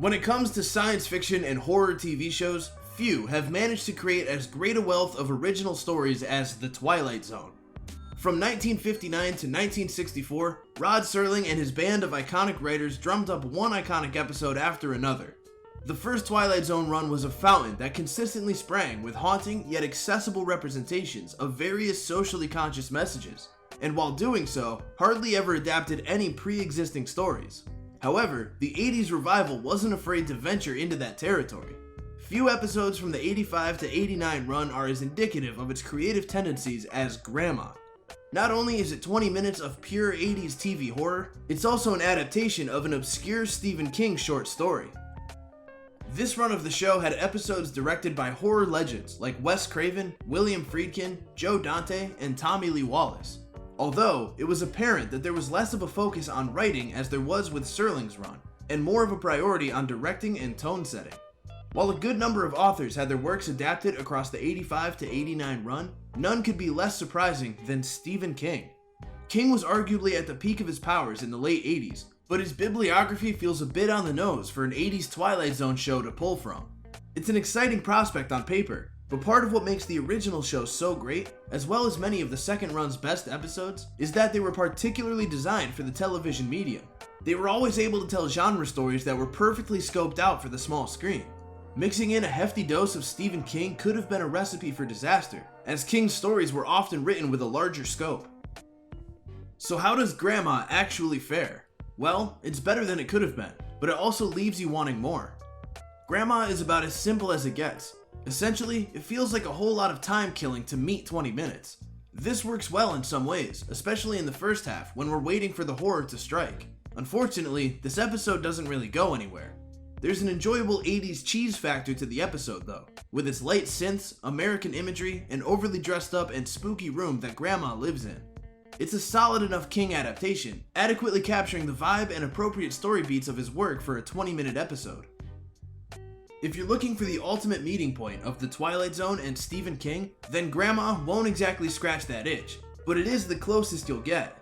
When it comes to science fiction and horror TV shows, few have managed to create as great a wealth of original stories as The Twilight Zone. From 1959 to 1964, Rod Serling and his band of iconic writers drummed up one iconic episode after another. The first Twilight Zone run was a fountain that consistently sprang with haunting yet accessible representations of various socially conscious messages, and while doing so, hardly ever adapted any pre-existing stories. However, the 80s revival wasn't afraid to venture into that territory. Few episodes from the 85 to 89 run are as indicative of its creative tendencies as Grandma. Not only is it 20 minutes of pure 80s TV horror, it's also an adaptation of an obscure Stephen King short story. This run of the show had episodes directed by horror legends like Wes Craven, William Friedkin, Joe Dante, and Tommy Lee Wallace. Although, it was apparent that there was less of a focus on writing as there was with Serling's run, and more of a priority on directing and tone setting. While a good number of authors had their works adapted across the 85 to 89 run, none could be less surprising than Stephen King. King was arguably at the peak of his powers in the late 80s, but his bibliography feels a bit on the nose for an 80s Twilight Zone show to pull from. It's an exciting prospect on paper, but part of what makes the original show so great, as well as many of the second run's best episodes, is that they were particularly designed for the television medium. They were always able to tell genre stories that were perfectly scoped out for the small screen. Mixing in a hefty dose of Stephen King could have been a recipe for disaster, as King's stories were often written with a larger scope. So how does Grandma actually fare? Well, it's better than it could have been, but it also leaves you wanting more. Grandma is about as simple as it gets. Essentially, it feels like a whole lot of time killing to meet 20 minutes. This works well in some ways, especially in the first half when we're waiting for the horror to strike. Unfortunately, this episode doesn't really go anywhere. There's an enjoyable 80s cheese factor to the episode though, with its light synths, American imagery, and overly dressed up and spooky room that Grandma lives in. It's a solid enough King adaptation, adequately capturing the vibe and appropriate story beats of his work for a 20-minute episode. If you're looking for the ultimate meeting point of The Twilight Zone and Stephen King, then Grandma won't exactly scratch that itch, but it is the closest you'll get.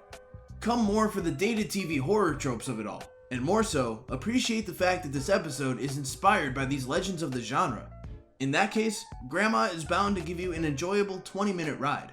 Come more for the dated TV horror tropes of it all, and more so, appreciate the fact that this episode is inspired by these legends of the genre. In that case, Grandma is bound to give you an enjoyable 20-minute ride.